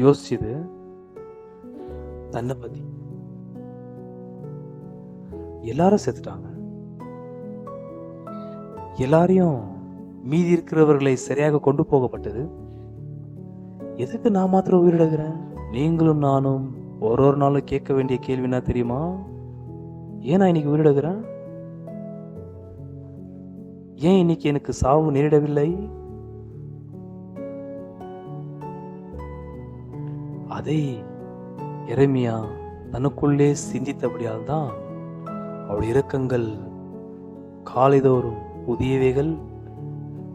யோசிச்சது தன்னை பத்தி. எல்லாரும் செத்துட்டாங்க, எல்லாரையும் மீதி இருக்கிறவர்களை சரியாக கொண்டு போகப்பட்டது. எதுக்கு நான் மாத்திரம் உயிரிழக்கிறேன்? நீங்களும் நானும் ஒரு நாளும் கேட்க வேண்டிய கேள்வி என்ன தெரியுமா? ஏன் இன்னைக்கு உயிரிழக்கிறேன்? ஏன் இன்னைக்கு எனக்கு சாவு நேரிடவில்லை? அதை எரேமியா தனக்குள்ளே சிந்தித்தபடியால் தான் அவருடைய இரக்கங்கள் காலைதோறும் புதியவைகள்,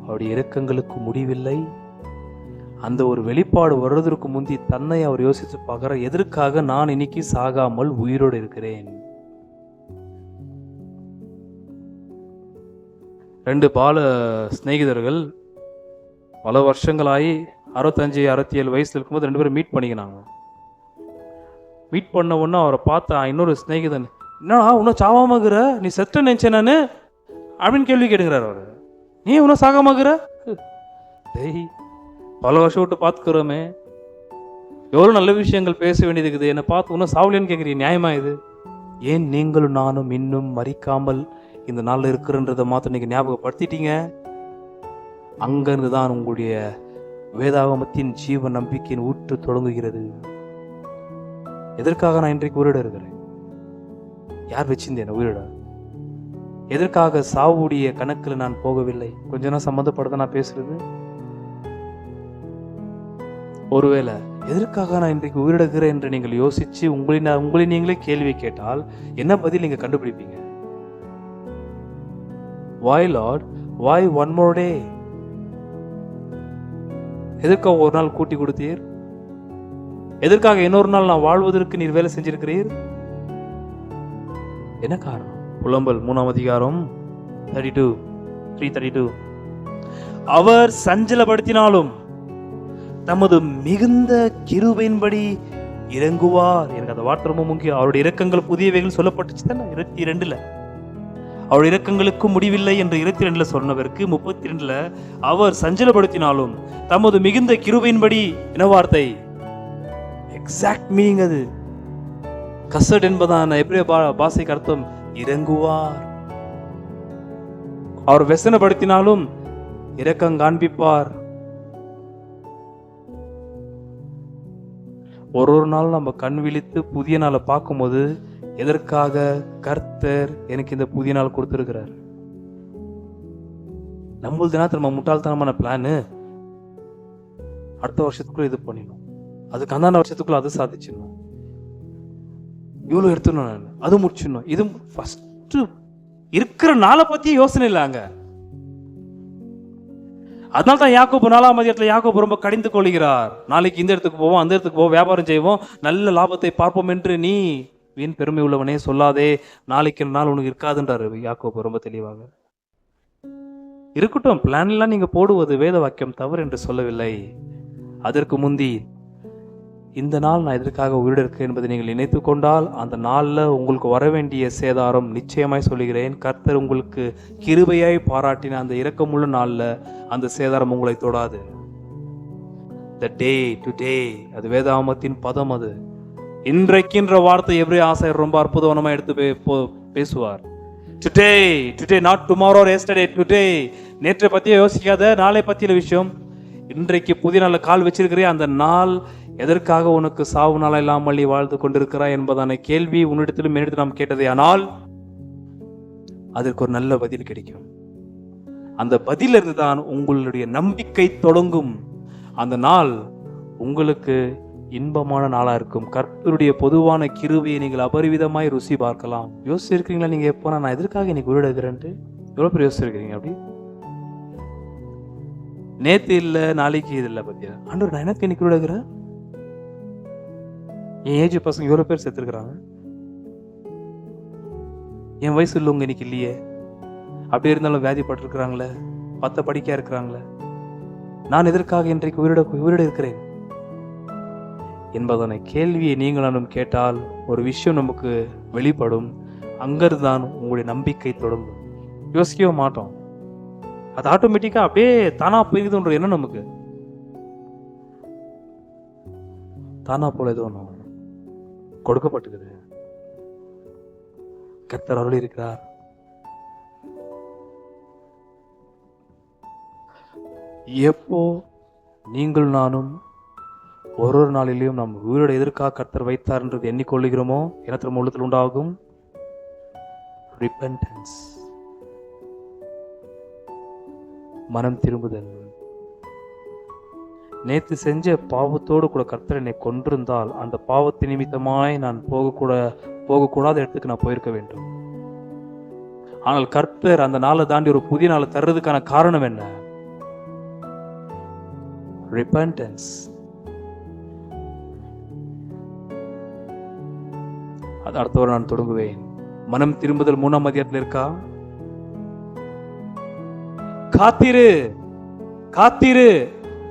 அவருடைய இரக்கங்களுக்கு முடிவில்லை. அந்த ஒரு வெளிப்பாடு வர்றதற்கு முந்தி தன்னை அவர் யோசித்து பார்க்கிற, எதற்காக நான் இன்னைக்கு சாகாமல் உயிரோடு இருக்கிறேன்? 2 பால சிநேகிதர்கள் பல வருஷங்களாகி 65-67 வயசுல இருக்கும்போது 2 பேரும் மீட் பண்ணிக்கினாங்க. மீட் பண்ண உடனே அவரை பார்த்தா இன்னொரு சிநேகிதன், என்னடா இன்னும் சாவாமகிற, நீ செத்த நினைச்சேன் நான் அப்படின்னு கேள்வி கேட்டுக்கிறார். அவர், நீ இன்னும் சாகாமகிற? டேய், பல வருஷம் விட்டு பார்த்துக்கிறோமே, எவ்வளோ நல்ல விஷயங்கள் பேச வேண்டியது இருக்குது, என்னை பார்த்து இன்னும் சாவலியன்னு கேட்குறீங்க, நியாயமா இது? ஏன் நீங்களும் நானும் இன்னும் மறிக்காமல் இந்த நாளில் இருக்கிறன்றதை மாத்திரம் நீங்கள் ஞாபகப்படுத்திட்டீங்க. அங்கிருந்து தான் உங்களுடைய வேதாகமத்தின் ஜீவ நம்பிக்கையின் ஊற்று தொடங்குகிறது. எதற்காக நான் இன்றைக்கு உயிரிட இருக்கிறேன்? யார் வச்சிருந்தேன் உயிரிட? எதற்காக சாவுடைய கணக்கில் நான் போகவில்லை? கொஞ்ச நாள் சம்மந்தப்பட நான் பேசுறது. ஒருவேளை எதற்காக நான் இன்றைக்கு உயிரிடுகிறேன் என்று நீங்கள் யோசிச்சு உங்களை நீங்களே கேள்வி கேட்டால் என்ன பதில் நீங்க கண்டுபிடிப்பீங்க? Why Lord? Why one more day? எதற்காக ஒரு நாள் கூட்டி கொடுத்தீர்? எதற்காக இன்னொரு நாள் நான் வாழ்வதற்கு நீர் வேலை செஞ்சிருக்கிறீர்? என்ன காரணம்? புலம்பல் 3ஆம் அதிகாரம் 3:32. அவர் சஞ்சலப்படுத்தினாலும் தமது மிகுந்த கிருபையின்படி இறங்குவார். எனக்கு அந்த வார்த்தை ரொம்ப முக்கியம். அவருடைய இரக்கங்கள் புதியவைகள் சொல்லப்பட்டுச்சு தானே 22ல. அவருடைய இரக்கங்களுக்கு முடிவில்லை என்று 22ல சொன்னவருக்கு 32ல அவர் சஞ்சலப்படுத்தினாலும் தமது மிகுந்த கிருபையின்படி என்ன வார்த்தை? எக்ஸாக்ட் மீனிங் அது. கசட் என்பதான எபிரேய பாஷைக்கு அர்த்தம் இறங்குவார். அவர் வெசனப்படுத்தினாலும் இரக்கம் காண்பிப்பார். ஒரு நாள் நம்ம கண் விழித்து புதிய நாளை பார்க்கும்போது எதற்காக கர்த்தர் எனக்கு இந்த புதிய நாள் கொடுத்திருக்கிறார்? நம்மளது என்ன நம்ம முட்டாள்தனமான பிளானு, அடுத்த வருஷத்துக்குள்ள இது பண்ணிடணும், அதுக்கு அந்தாண்ட வருஷத்துக்குள்ள அது சாதிச்சிடணும், இவ்வளவு எடுத்துடணும், நான் அது முடிச்சிடணும். இது ஃபர்ஸ்ட் இருக்கிற நாளை பத்தி யோசனை இல்லை அங்க. அதனால தான் யாக்கோபு 4ஆம் அதிகாரத்தில் யாக்கோபு ரொம்ப கடிந்து கொள்கிறார். நாளைக்கு இந்த இடத்துக்கு போவோம், அந்த இடத்துக்கு போவோம், வியாபாரம் செய்வோம், நல்ல லாபத்தை பார்ப்போம் என்று நீ வீண் பெருமை உள்ளவனே சொல்லாதே, நாளைக்கு நாள் உனக்கு இருக்காதுன்றாரு யாக்கோபு ரொம்ப தெளிவாக. இருக்கட்டும், பிளான் எல்லாம் நீங்க போடுவது வேத வாக்கியம் தவறு என்று சொல்லவில்லை. அதற்கு முந்தி இந்த நாள் நான் எதற்காக உயிரோடு இருக்கேன் என்பதை நீங்கள் நினைத்து கொண்டால் அந்த நாளில் உங்களுக்கு வர வேண்டிய சேதாரம் நிச்சயமாய் சொல்லுகிறேன், கர்த்தர் உங்களுக்கு கிருபையாய் பாராட்டின அந்த இரக்கமுள்ள நாளில் அந்த சேதாரம் உங்களை தொடாது. த டே டுடே, அது வேதாமத்தின் பதம். அது இன்றைக்குன்ற வார்த்தை எவ்ரி ஆசிரியர் ரொம்ப அற்புதமா எடுத்து பேசுவார். Today today, not tomorrow or yesterday, today. நேற்றை பத்தியே யோசிக்காத, நாளை பத்தின விஷயம். இன்றைக்கு புதிய நாள் கால் வச்சிருக்கிறே, அந்த நாள் எதற்காக உனக்கு சாவு நாளா இல்லாமல் நீ வாழ்ந்து கொண்டிருக்கிறாய் என்பதான கேள்வி உன்னிடத்திலும் என்னிடத்தில் நாம் கேட்டதே ஆனால் அதற்கு ஒரு நல்ல பதில் கிடைக்கும். அந்த பதிலிருந்து தான் உங்களுடைய நம்பிக்கை தொடங்கும். அந்த நாள் உங்களுக்கு இன்பமான நாளா இருக்கும். கர்த்தருடைய பொதுவான கிருபையை நீங்கள் அபரிவிதமாய் ருசி பார்க்கலாம். யோசிச்சிருக்கீங்களா நீங்க எப்போ நான் எதற்காக இன்னைக்கு உயிரிழக்கிறேன்ட்டு? எவ்வளவு பேர் யோசிச்சிருக்கீங்க? அப்படி நேத்து இல்ல நாளைக்கு இது இல்ல பத்தியா, ஆண்டவர் நான் எனக்கு இன்னைக்கு உயிரிழக்கிறேன். என் ஏஜ் பசங்க எவ்வளவு பேர் செத்துருக்குறாங்க. என் வயசு உள்ளவங்க இன்னைக்கு இல்லையே. அப்படி இருந்தாலும் வியாதிப்பட்டிருக்கிறாங்களே, பத்த படிக்க இருக்கிறாங்களே. நான் எதற்காக இன்றைக்கு உயிரிட இருக்கிறேன் என்பதான கேள்வியை நீங்களும் கேட்டால் ஒரு விஷயம் நமக்கு வெளிப்படும். அங்கிருந்து தான் உங்களுடைய நம்பிக்கை தொடங்கும். யோசிக்கவே மாட்டோம், அது ஆட்டோமேட்டிக்கா அப்படியே தானா போயிருதுன்ற எண்ணம் நமக்கு தானா போல ஏதோ ஒன்று கொடுக்கப்பட்டுக்குது. கர்த்தர் அருள் இருக்கிறார். எப்போ நீங்கள் நானும் ஒரு நாளிலையும் நம் உயிரோட எதற்காக கர்த்தர் வைத்தார் என்றது எண்ணிக்கொள்ளுகிறோமோ எனத்தின் உள்ளத்தில் உண்டாகும் ரிப்பெண்டன்ஸ், மனம் திரும்புதல். நேற்று செஞ்ச பாவத்தோடு கூட கர்த்தர் என்னை கொண்டிருந்தால் அந்த பாவத்து நிமித்தமாய் நான் போகக்கூடாத இடத்துக்கு நான் போயிருக்க வேண்டும். ஆனால் கர்த்தர் அந்த நாளை தாண்டி ஒரு புதிய நாளை தர்றதுக்கான காரணம் என்ன? ரிப்பெண்டன்ஸ். அது அடுத்தவரை நான் தொடங்குவேன். மனம் திரும்புதல் 3ஆம் அதிகாரத்தில் இருக்கா? காத்திரு காத்திரு.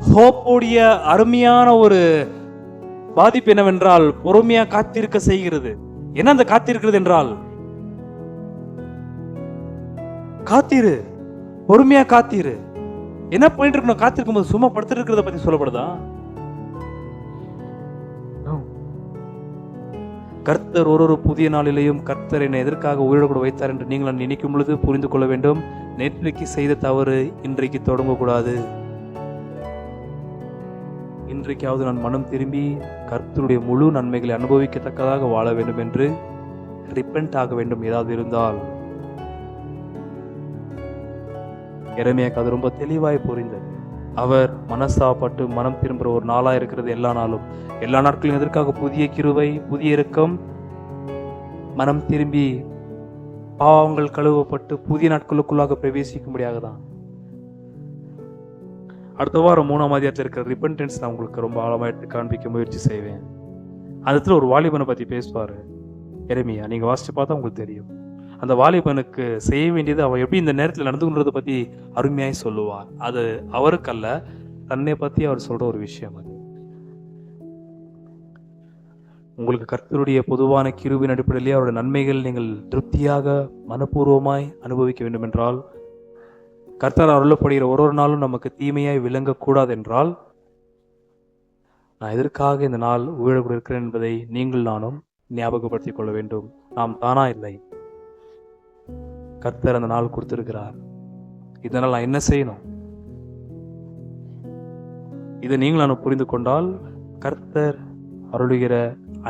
ஹோப்புடைய அருமையான ஒரு பாதிப்பு என்னவென்றால் பொறுமையா காத்திருக்க செய்கிறது. என்ன அந்த காத்திருக்கிறது என்றால், காத்திரு, பொறுமையா காத்திரு. என்ன பண்ணிட்டு இருக்கணும்? காத்திருக்கும் போது சும்மா படுத்துட்டு இருக்கிறத பத்தி சொல்லப்படுதா? கர்த்தர் ஒரு புதிய நாளிலேயும் கர்த்தர் என்னை எதற்காக உயிரோடு வைத்தார் என்று நீங்கள் நினைக்கும் பொழுது புரிந்து கொள்ள வேண்டும், நேற்றைக்கு செய்த தவறு இன்றைக்கு தொடங்கக்கூடாது. இன்றைக்காவது நான் மனம் திரும்பி கர்த்தருடைய முழு நன்மைகளை அனுபவிக்கத்தக்கதாக வாழ வேண்டும் என்று ரிப்பெண்ட் ஆக வேண்டும். ஏதாவது இருந்தால் எரேமியாவுக்கு அது ரொம்ப தெளிவாய் புரிந்தது. அவர் மனசாப்பட்டு மனம் திரும்புற ஒரு நாளா இருக்கிறது. எல்லா நாளும் எல்லா நாட்களும் எதற்காக புதிய கிருபை, புதிய இரக்கம், மனம் திரும்பி பாவங்கள் கழுவப்பட்டு புதிய நாட்களுக்குள்ளாக பிரவேசிக்கும்படியாக தான். அடுத்த வாரம் 3ஆம் அதிகாரத்தில் இருக்கிற ரிப்பெண்டன்ஸ் நான் உங்களுக்கு ரொம்ப ஆழமாக எடுத்து காண்பிக்க முயற்சி செய்வேன். அதுல ஒரு வாலிபனை பத்தி பேசுவாரு எரேமியா. நீங்க வாசிச்சு பார்த்தா உங்களுக்கு தெரியும். அந்த வாலிபனுக்கு செய்ய வேண்டியது அவன் எப்படி இந்த நேரத்தில் நடந்துன்றதை பத்தி அருமையாய் சொல்லுவார். அது அவருக்கல்ல, தன்னை பத்தி அவர் சொல்ற ஒரு விஷயம். அது உங்களுக்கு கர்த்தருடைய பொதுவான கிருபையின் அடிப்படையிலே அவருடைய நன்மைகள் நீங்கள் திருப்தியாக மனப்பூர்வமாய் அனுபவிக்க வேண்டும் என்றால், கர்த்தர் அருளப்படுகிற ஒரு நாளும் நமக்கு தீமையாய் விளங்கக்கூடாது என்றால், நான் எதற்காக இந்த நாள் உயிரோடு இருக்கிறேன் என்பதை நீங்கள் நானும் ஞாபகப்படுத்திக் கொள்ள வேண்டும். நாம் தானா இல்லை, கர்த்தர் அந்த நாள் கொடுத்திருக்கிறார். இதனால் நான் என்ன செய்யணும்? இதை நீங்கள் நான் புரிந்து கொண்டால் கர்த்தர் அருளுகிற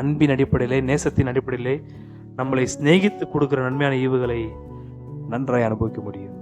அன்பின் அடிப்படையிலே, நேசத்தின் அடிப்படையிலே நம்மளை சிநேகித்து கொடுக்கிற நன்மையான ஈவுகளை நன்றாய் அனுபவிக்க முடியும்.